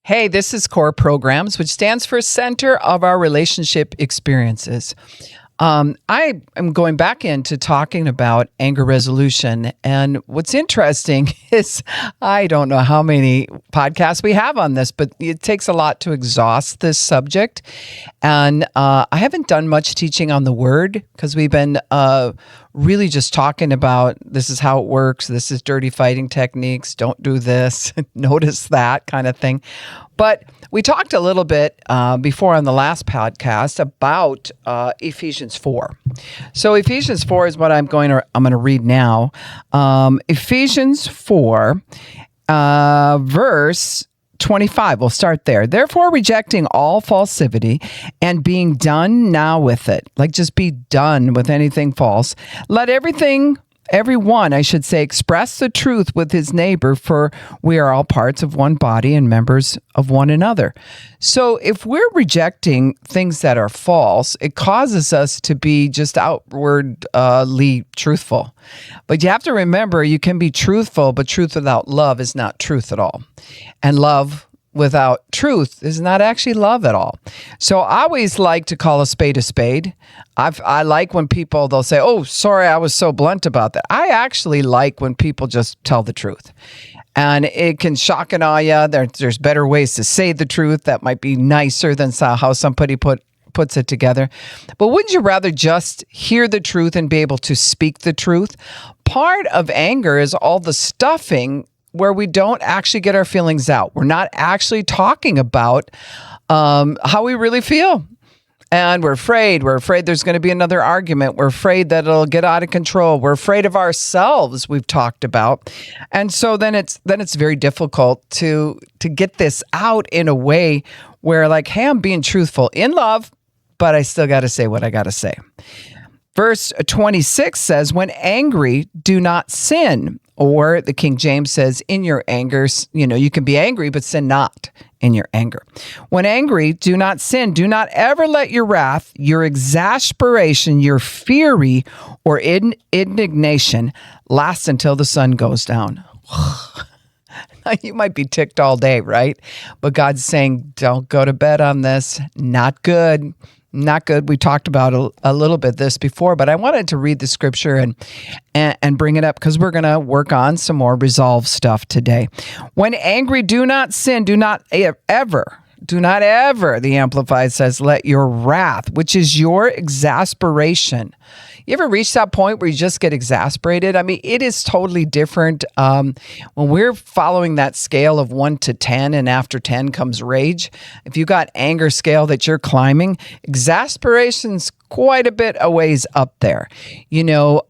Hey, this is C.O.R.E Programs, which stands for Center of Our Relationship Experiences. I am going back into talking about anger resolution. And what's interesting is I don't know how many podcasts we have on this, but it takes a lot to exhaust this subject. And I haven't done much teaching on the word because we've been really just talking about this is how it works. This is dirty fighting techniques. Don't do this. Notice that kind of thing. But we talked a little bit before on the last podcast about Ephesians 4. So Ephesians 4 is what I'm going to read now. Ephesians 4, verse 25. We'll start there. Therefore, rejecting all falsity and being done now with it, like just be done with anything false. Let everyone, I should say, express the truth with his neighbor, for we are all parts of one body and members of one another. So if we're rejecting things that are false, it causes us to be just outwardly truthful. But you have to remember, you can be truthful, but truth without love is not truth at all. And love without truth is not actually love at all. So I always like to call a spade a spade. I like when people, they'll say, oh, sorry, I was so blunt about that. I actually like when people just tell the truth. And it can shock and awe you. There's better ways to say the truth that might be nicer than how somebody puts it together. But wouldn't you rather just hear the truth and be able to speak the truth? Part of anger is all the stuffing where we don't actually get our feelings out. We're not actually talking about how we really feel. And we're afraid. We're afraid there's going to be another argument. We're afraid that it'll get out of control. We're afraid of ourselves, we've talked about. And so then it's very difficult to get this out in a way where, like, hey, I'm being truthful in love, but I still got to say what I got to say. Verse 26 says, when angry, do not sin. Or the King James says, in your anger, you can be angry, but sin not in your anger. When angry, do not sin. Do not ever let your wrath, your exasperation, your fury, or indignation last until the sun goes down. You might be ticked all day, right? But God's saying, don't go to bed on this. Not good. Not good. We talked about a little bit this before, but I wanted to read the scripture and bring it up because we're going to work on some more resolve stuff today. When angry, do not sin. Do not ever, the Amplified says, let your wrath, which is your exasperation. You ever reach that point where you just get exasperated? I mean, it is totally different. When we're following that scale of 1 to 10, and after 10 comes rage, if you got anger scale that you're climbing, exasperation's quite a bit a ways up there.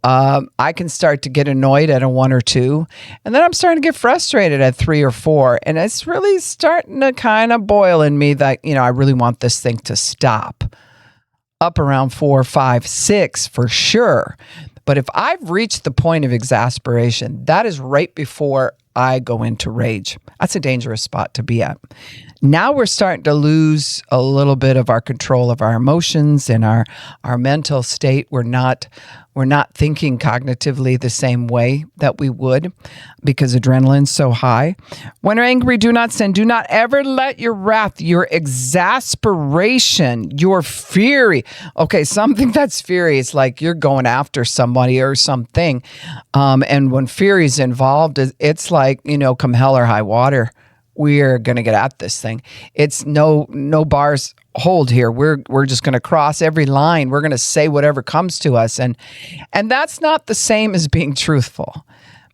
I can start to get annoyed at a 1 or 2, and then I'm starting to get frustrated at 3 or 4, and it's really starting to kind of boil in me that, I really want this thing to stop. Up around 4, 5, 6 for sure. But if I've reached the point of exasperation, that is right before I go into rage. That's a dangerous spot to be at. Now we're starting to lose a little bit of our control of our emotions and our mental state. We're not thinking cognitively the same way that we would because adrenaline's so high. When you're angry, do not sin. Do not ever let your wrath, your exasperation, your fury. Okay, something that's fury is like you're going after somebody or something. And when fury is involved, it's like, come hell or high water, we're going to get at this thing. It's no bars hold here. We're just going to cross every line. We're going to say whatever comes to us. And that's not the same as being truthful,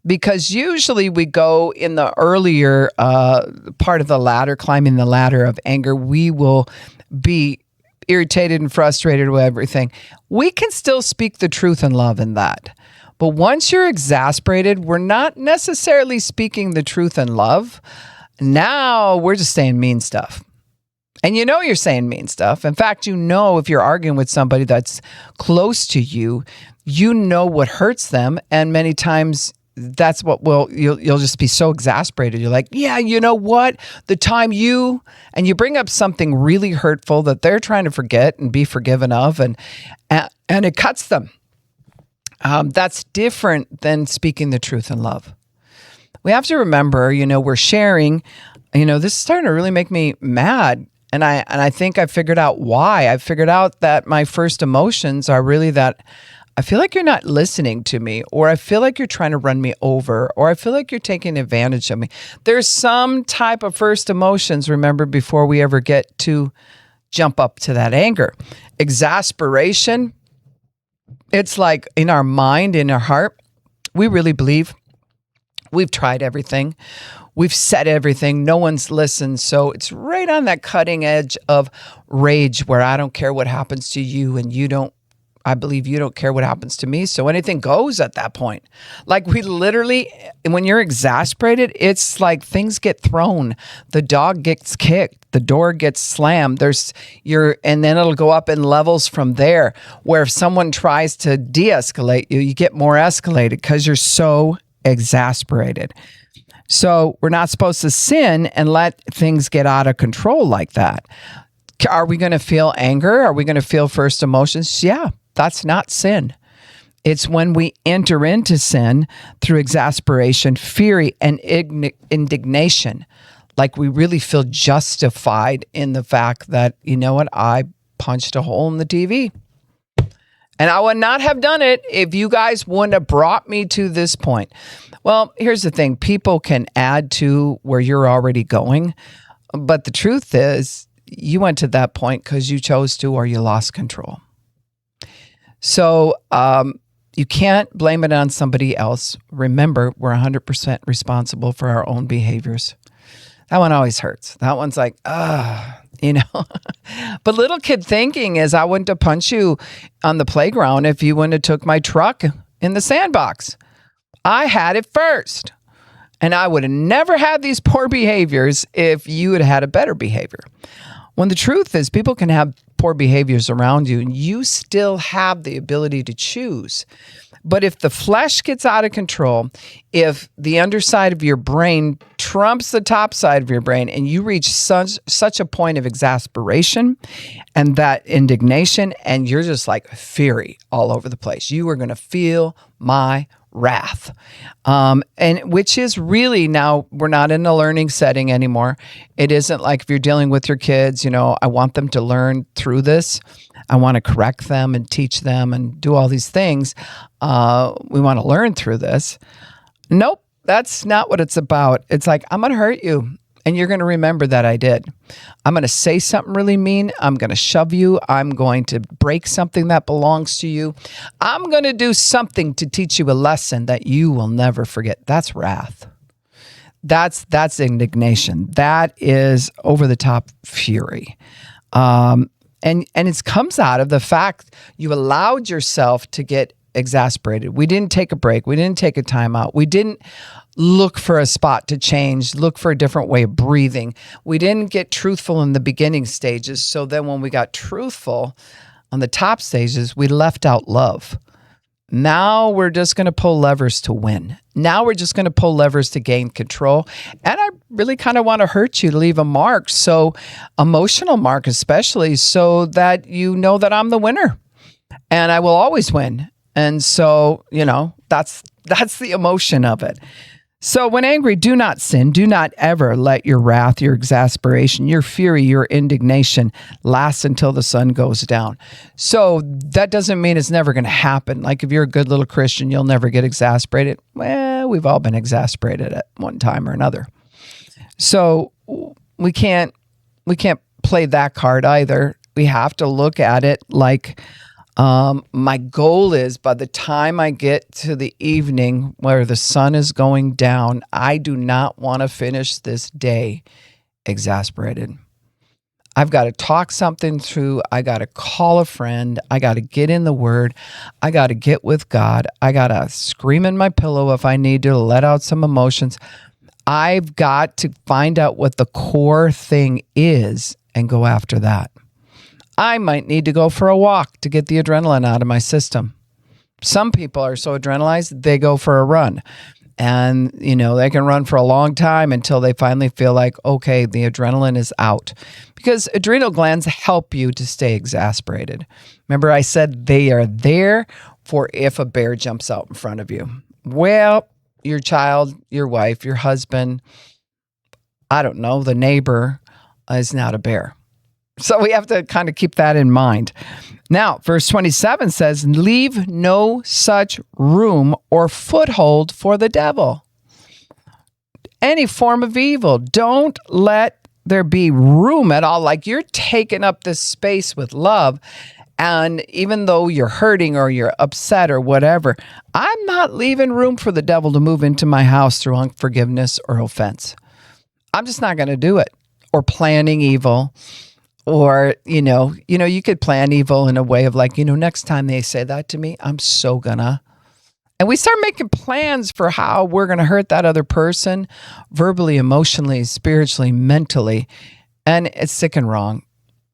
because usually we go in the earlier part of the ladder, climbing the ladder of anger. We will be irritated and frustrated with everything. We can still speak the truth and love in that. But once you're exasperated, we're not necessarily speaking the truth and love. Now we're just saying mean stuff. And you're saying mean stuff. In fact, if you're arguing with somebody that's close to you, what hurts them. And many times that's what you'll just be so exasperated. You're like, yeah, you know what? The time you bring up something really hurtful that they're trying to forget and be forgiven of, and it cuts them. That's different than speaking the truth in love. We have to remember, we're sharing This is starting to really make me mad. And I think I figured out why. I figured out that my first emotions are really that I feel like you're not listening to me, or I feel like you're trying to run me over, or I feel like you're taking advantage of me. There's some type of first emotions, remember, before we ever get to jump up to that anger. Exasperation, it's like in our mind, in our heart, we really believe we've tried everything. We've said everything. No one's listened. So it's right on that cutting edge of rage where I don't care what happens to you and I believe you don't care what happens to me. So anything goes at that point. Like we literally, when you're exasperated, it's like things get thrown. The dog gets kicked. The door gets slammed. And then it'll go up in levels from there, where if someone tries to de-escalate you, you get more escalated because you're so exasperated. So we're not supposed to sin and let things get out of control like that. Are we going to feel anger? Are we going to feel first emotions? Yeah, that's not sin. It's when we enter into sin through exasperation, fury, and indignation. Like we really feel justified in the fact that, you know what, I punched a hole in the TV. And I would not have done it if you guys wouldn't have brought me to this point. Well, here's the thing. People can add to where you're already going. But the truth is, you went to that point because you chose to, or you lost control. So you can't blame it on somebody else. Remember, we're 100% responsible for our own behaviors. That one always hurts. That one's like, But little kid thinking is I wouldn't have punched you on the playground if you wouldn't have took my truck in the sandbox. I had it first. And I would have never had these poor behaviors if you had had a better behavior. When the truth is, people can have poor behaviors around you and you still have the ability to choose. But if the flesh gets out of control, if the underside of your brain trumps the top side of your brain and you reach such a point of exasperation and that indignation, and you're just like fury all over the place, you are going to feel my wrath. And which is really, now we're not in a learning setting anymore. It isn't like if you're dealing with your kids, I want them to learn through this. I want to correct them and teach them and do all these things. We want to learn through this. Nope, that's not what it's about. It's like, I'm going to hurt you. And you're going to remember that I did. I'm going to say something really mean. I'm going to shove you. I'm going to break something that belongs to you. I'm going to do something to teach you a lesson that you will never forget. That's wrath. That's indignation. That is over the top fury. And it comes out of the fact you allowed yourself to get exasperated. We didn't take a break. We didn't take a time out. We didn't look for a spot to change, look for a different way of breathing. We didn't get truthful in the beginning stages. So then when we got truthful on the top stages, we left out love. Now we're just going to pull levers to win. Now we're just going to pull levers to gain control. And I really kind of want to hurt you to leave a mark. So emotional mark, especially, so that you know that I'm the winner and I will always win. And so, that's the emotion of it. So when angry, do not sin. Do not ever let your wrath, your exasperation, your fury, your indignation last until the sun goes down. So that doesn't mean it's never going to happen. Like if you're a good little Christian, you'll never get exasperated. Well, we've all been exasperated at one time or another. So we can't play that card either. We have to look at it like, my goal is by the time I get to the evening where the sun is going down, I do not want to finish this day exasperated. I've got to talk something through. I got to call a friend. I got to get in the Word. I got to get with God. I got to scream in my pillow if I need to let out some emotions. I've got to find out what the core thing is and go after that. I might need to go for a walk to get the adrenaline out of my system. Some people are so adrenalized, they go for a run. And, they can run for a long time until they finally feel like, okay, the adrenaline is out. Because adrenal glands help you to stay exasperated. Remember I said they are there for if a bear jumps out in front of you. Well, your child, your wife, your husband, I don't know, the neighbor is not a bear. So we have to kind of keep that in mind. Now, verse 27 says, leave no such room or foothold for the devil. Any form of evil. Don't let there be room at all. Like you're taking up this space with love. And even though you're hurting or you're upset or whatever, I'm not leaving room for the devil to move into my house through unforgiveness or offense. I'm just not going to do it. Or planning evil. Or, you could plan evil in a way of like, next time they say that to me, I'm so gonna. And we start making plans for how we're going to hurt that other person, verbally, emotionally, spiritually, mentally. And it's sick and wrong.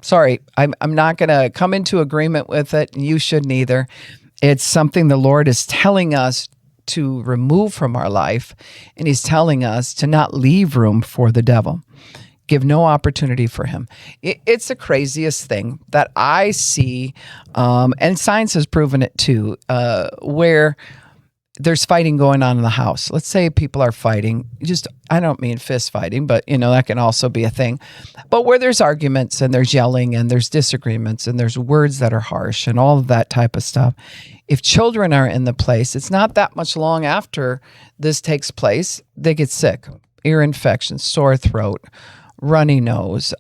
Sorry, I'm not going to come into agreement with it. And you shouldn't either. It's something the Lord is telling us to remove from our life. And he's telling us to not leave room for the devil. Give no opportunity for him. It's the craziest thing that I see, and science has proven it too, where there's fighting going on in the house. Let's say people are fighting, I don't mean fist fighting, but that can also be a thing. But where there's arguments and there's yelling and there's disagreements and there's words that are harsh and all of that type of stuff. If children are in the place, it's not that much long after this takes place, they get sick, ear infections, sore throat, runny nose,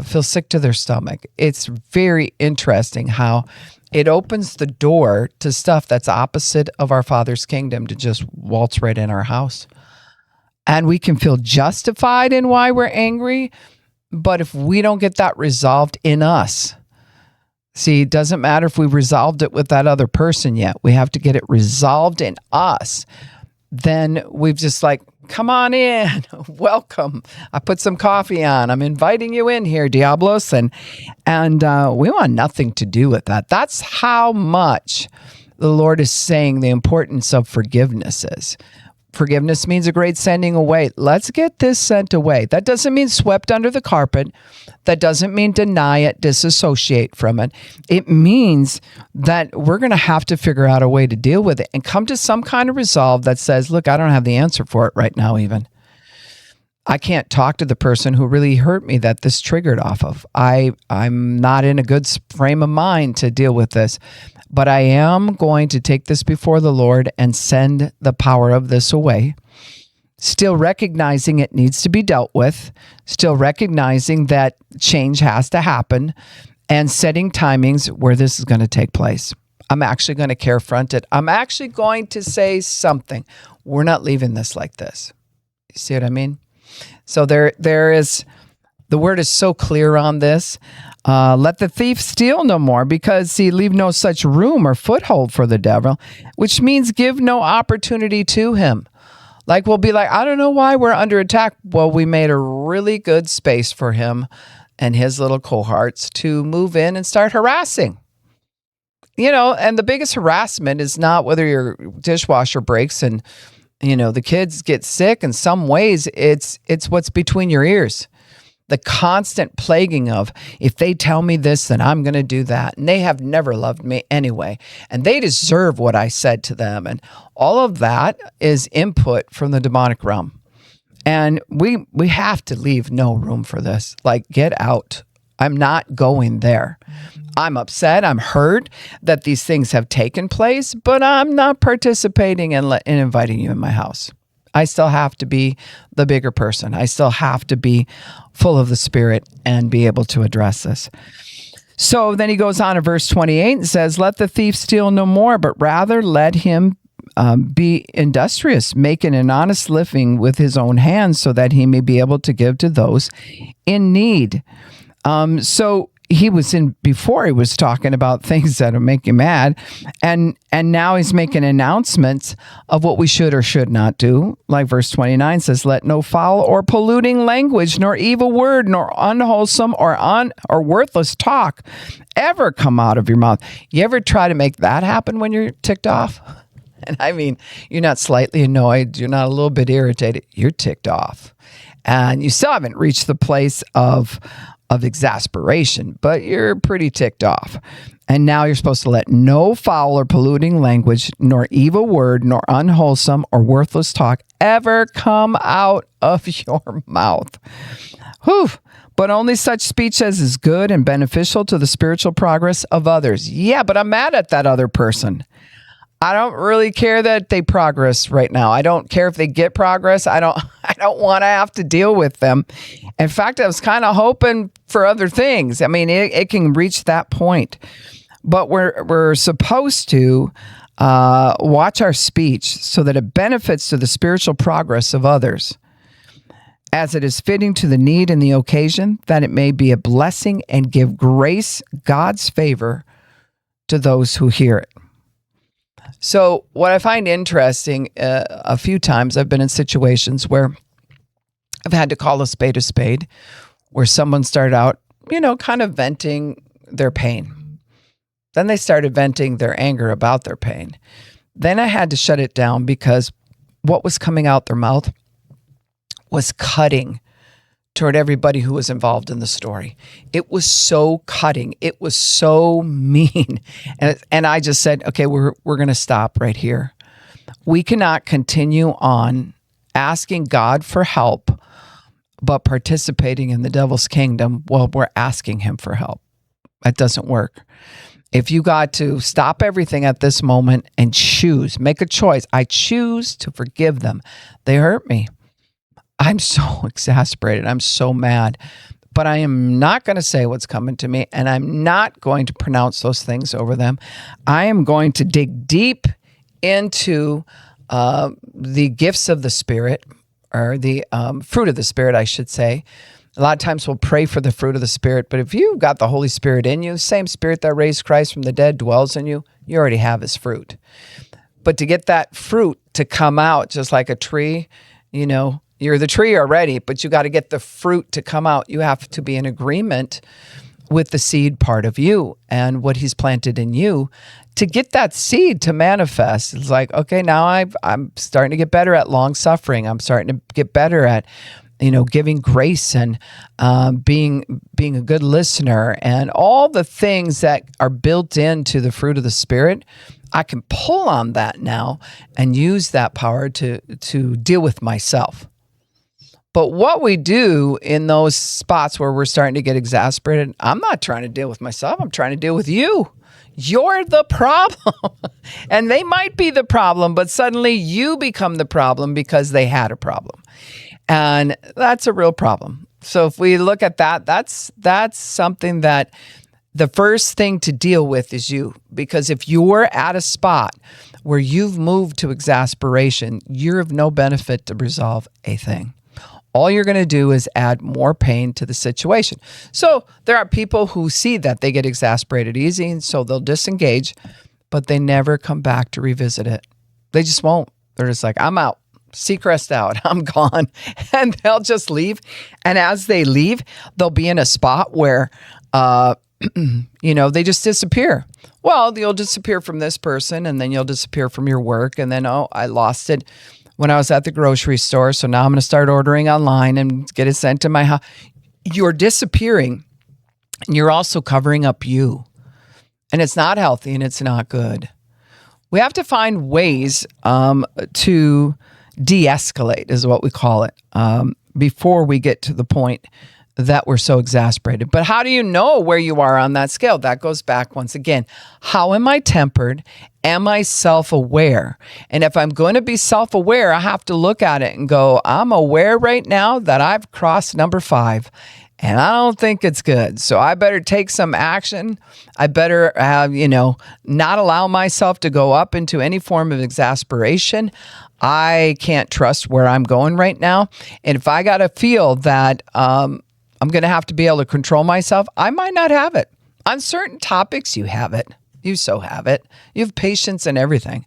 feel sick to their stomach. It's very interesting how it opens the door to stuff that's opposite of our Father's kingdom to just waltz right in our house. And we can feel justified in why we're angry, but if we don't get that resolved in us, see, it doesn't matter if we resolved it with that other person yet. We have to get it resolved in us. Then we've just like, come on in, welcome. I put some coffee on. I'm inviting you in here, Diablos. And we want nothing to do with that. That's how much the Lord is saying the importance of forgiveness is. Forgiveness means a great sending away. Let's get this sent away. That doesn't mean swept under the carpet. That doesn't mean deny it, disassociate from it. It means that we're going to have to figure out a way to deal with it and come to some kind of resolve that says, look, I don't have the answer for it right now even. I can't talk to the person who really hurt me that this triggered off of. I'm not in a good frame of mind to deal with this. But I am going to take this before the Lord and send the power of this away. Still recognizing it needs to be dealt with. Still recognizing that change has to happen. And setting timings where this is going to take place. I'm actually going to carefront it. I'm actually going to say something. We're not leaving this like this. You see what I mean? So there is, the word is so clear on this. Let the thief steal no more, because leave no such room or foothold for the devil, which means give no opportunity to him. Like we'll be like, I don't know why we're under attack. Well, we made a really good space for him and his little cohorts to move in and start harassing. And the biggest harassment is not whether your dishwasher breaks and, the kids get sick. In some ways, it's what's between your ears. The constant plaguing of, if they tell me this, then I'm going to do that. And they have never loved me anyway. And they deserve what I said to them. And all of that is input from the demonic realm. And we have to leave no room for this. Like, get out. I'm not going there. I'm upset. I'm hurt that these things have taken place, but I'm not participating in inviting you in my house. I still have to be the bigger person. I still have to be full of the Spirit and be able to address this. So then he goes on in verse 28 and says, let the thief steal no more, but rather let him be industrious, making an honest living with his own hands so that he may be able to give to those in need. So before he was talking about things that will make you mad, and now he's making announcements of what we should or should not do. Like verse 29 says, let no foul or polluting language, nor evil word, nor unwholesome or worthless talk ever come out of your mouth. You ever try to make that happen when you're ticked off? And I mean, you're not slightly annoyed, you're not a little bit irritated, you're ticked off. And you still haven't reached the place of exasperation, but you're pretty ticked off. And now you're supposed to let no foul or polluting language, nor evil word, nor unwholesome or worthless talk ever come out of your mouth. Whew. But only such speech as is good and beneficial to the spiritual progress of others. Yeah, but I'm mad at that other person. I don't really care that they progress right now. I don't care if they get progress. I don't want to have to deal with them. In fact, I was kind of hoping for other things. I mean, it can reach that point. But we're supposed to watch our speech so that it benefits to the spiritual progress of others, as it is fitting to the need and the occasion, that it may be a blessing and give grace, God's favor, to those who hear it. So what I find interesting, a few times I've been in situations where I've had to call a spade, where someone started out, kind of venting their pain. Then they started venting their anger about their pain. Then I had to shut it down because what was coming out their mouth was cutting toward everybody who was involved in the story. It was so cutting. It was so mean. And I just said, okay, we're going to stop right here. We cannot continue on asking God for help, but participating in the devil's kingdom while we're asking him for help. That doesn't work. If you got to stop everything at this moment and make a choice. I choose to forgive them. They hurt me. I'm so exasperated. I'm so mad. But I am not going to say what's coming to me, and I'm not going to pronounce those things over them. I am going to dig deep into the gifts of the Spirit, or the fruit of the Spirit, I should say. A lot of times we'll pray for the fruit of the Spirit, but if you've got the Holy Spirit in you, same Spirit that raised Christ from the dead dwells in you, you already have his fruit. But to get that fruit to come out, just like a tree, you're the tree already, but you got to get the fruit to come out. You have to be in agreement with the seed part of you and what he's planted in you to get that seed to manifest. It's like, okay, now I'm starting to get better at long suffering. I'm starting to get better at giving grace and being a good listener, and all the things that are built into the fruit of the Spirit. I can pull on that now and use that power to deal with myself. But what we do in those spots where we're starting to get exasperated, I'm not trying to deal with myself. I'm trying to deal with you. You're the problem. And they might be the problem, but suddenly you become the problem because they had a problem. And that's a real problem. So if we look at that, that's something that the first thing to deal with is you. Because if you're at a spot where you've moved to exasperation, you're of no benefit to resolve a thing. All you're going to do is add more pain to the situation. So there are people who see that they get exasperated easy, and so they'll disengage, but they never come back to revisit it. They just won't. They're just like, I'm out. Seacrest out. I'm gone. And they'll just leave. And as they leave, they'll be in a spot where, they just disappear. Well, you'll disappear from this person, and then you'll disappear from your work. And then, I lost it when I was at the grocery store. So now I'm going to start ordering online and get it sent to my house. You're disappearing, and you're also covering up you. And it's not healthy, and it's not good. We have to find ways to de-escalate, is what we call it, before we get to the point that we're so exasperated. But how do you know where you are on that scale? That goes back once again. How am I tempered? Am I self-aware? And if I'm going to be self-aware, I have to look at it and go, I'm aware right now that I've crossed number 5. And I don't think it's good. So I better take some action. I better have, not allow myself to go up into any form of exasperation. I can't trust where I'm going right now. And if I got to feel that I'm going to have to be able to control myself, I might not have it. On certain topics, you have it. You so have it. You have patience and everything.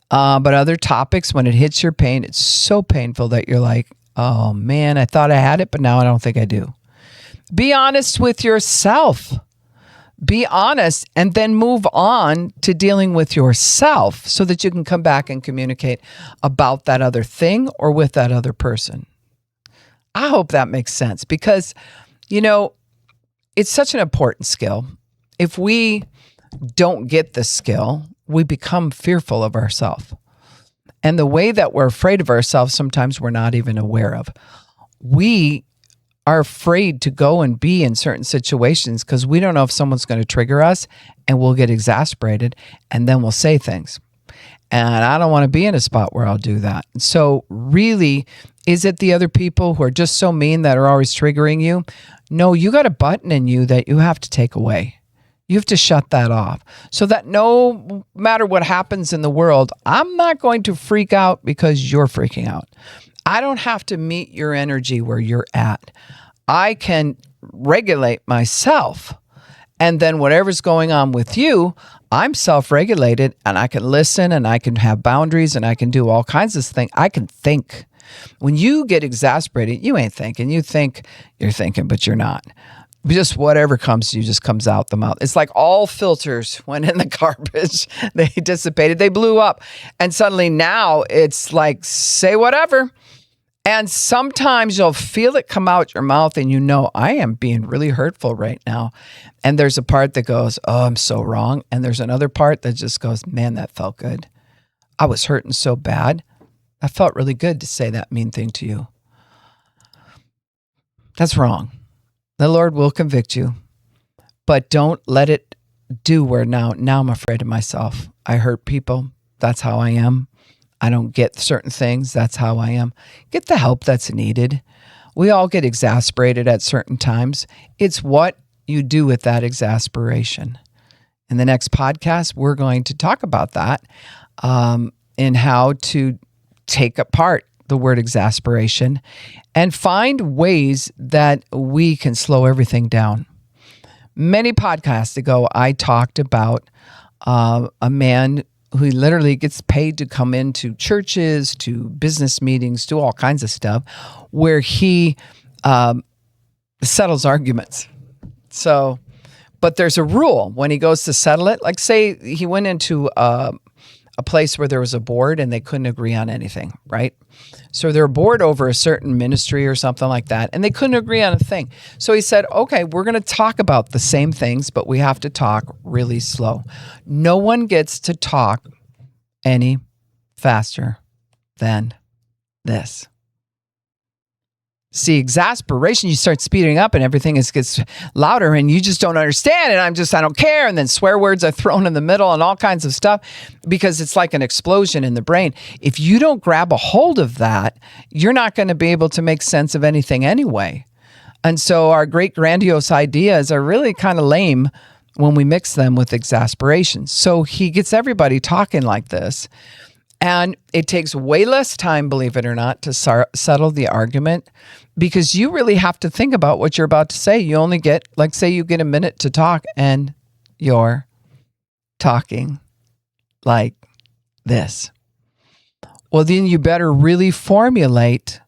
But other topics, when it hits your pain, it's so painful that you're like, oh man, I thought I had it, but now I don't think I do. Be honest with yourself. Be honest, and then move on to dealing with yourself so that you can come back and communicate about that other thing or with that other person. I hope that makes sense because, it's such an important skill. If we don't get the skill, we become fearful of ourselves. And the way that we're afraid of ourselves, sometimes we're not even aware of. We are afraid to go and be in certain situations because we don't know if someone's going to trigger us, and we'll get exasperated, and then we'll say things. And I don't want to be in a spot where I'll do that. So really, is it the other people who are just so mean that are always triggering you? No, you got a button in you that you have to take away. You have to shut that off so that no matter what happens in the world, I'm not going to freak out because you're freaking out. I don't have to meet your energy where you're at. I can regulate myself. And then whatever's going on with you, I'm self-regulated, and I can listen, and I can have boundaries, and I can do all kinds of things. I can think. When you get exasperated, you ain't thinking. You think you're thinking, but you're not. Just whatever comes to you just comes out the mouth. It's like all filters went in the garbage. They dissipated. They blew up. And suddenly now it's like, say whatever. And sometimes you'll feel it come out your mouth and you know, I am being really hurtful right now. And there's a part that goes, oh, I'm so wrong. And there's another part that just goes, man, that felt good. I was hurting so bad. I felt really good to say that mean thing to you. That's wrong. The Lord will convict you, but don't let it do where now I'm afraid of myself. I hurt people. That's how I am. I don't get certain things. That's how I am. Get the help that's needed. We all get exasperated at certain times. It's what you do with that exasperation. In the next podcast, we're going to talk about that and how to take apart the word exasperation and find ways that we can slow everything down. Many podcasts ago, I talked about a man who literally gets paid to come into churches, to business meetings, to all kinds of stuff, where he settles arguments. So, but there's a rule when he goes to settle it. Like say he went into a place where there was a board and they couldn't agree on anything, right? So they're bored over a certain ministry or something like that, and they couldn't agree on a thing. So he said, okay, we're going to talk about the same things, but we have to talk really slow. No one gets to talk any faster than this. See, exasperation, you start speeding up and everything gets louder and you just don't understand. And I don't care. And then swear words are thrown in the middle and all kinds of stuff because it's like an explosion in the brain. If you don't grab a hold of that, you're not going to be able to make sense of anything anyway. And so our great grandiose ideas are really kind of lame when we mix them with exasperation. So he gets everybody talking like this. And it takes way less time, believe it or not, to settle the argument because you really have to think about what you're about to say. You only get, like say you get a minute to talk and you're talking like this. Well, then you better really formulate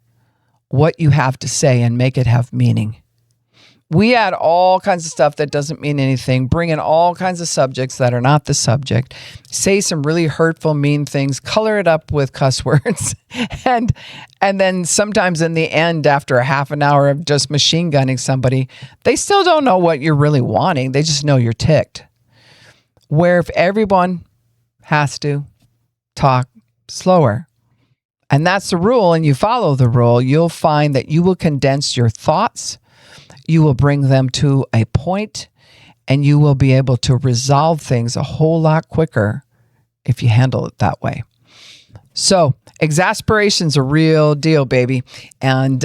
what you have to say and make it have meaning. We add all kinds of stuff that doesn't mean anything, bring in all kinds of subjects that are not the subject, say some really hurtful, mean things, color it up with cuss words. and then sometimes in the end, after a half an hour of just machine gunning somebody, they still don't know what you're really wanting. They just know you're ticked. Where if everyone has to talk slower, and that's the rule, and you follow the rule, you'll find that you will condense your thoughts. You will bring them to a point, and you will be able to resolve things a whole lot quicker if you handle it that way. So exasperation's a real deal, baby. And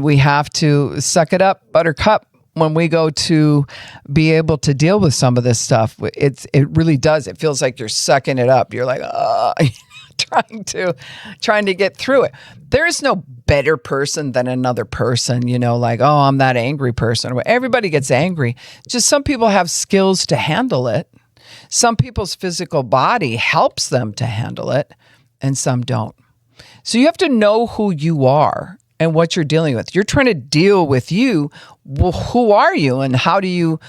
we have to suck it up, buttercup, when we go to be able to deal with some of this stuff. It really does. It feels like you're sucking it up. You're like, trying to get through it. There is no better person than another person, like, oh, I'm that angry person. Everybody gets angry. Just some people have skills to handle it. Some people's physical body helps them to handle it, and some don't. So you have to know who you are and what you're dealing with. You're trying to deal with you. Well, who are you and how do you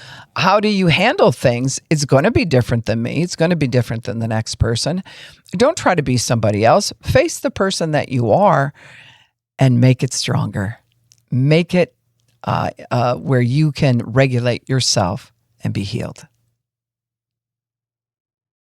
handle things? It's going to be different than me. It's going to be different than the next person. Don't try to be somebody else. Face the person that you are and make it stronger. Make it where you can regulate yourself and be healed.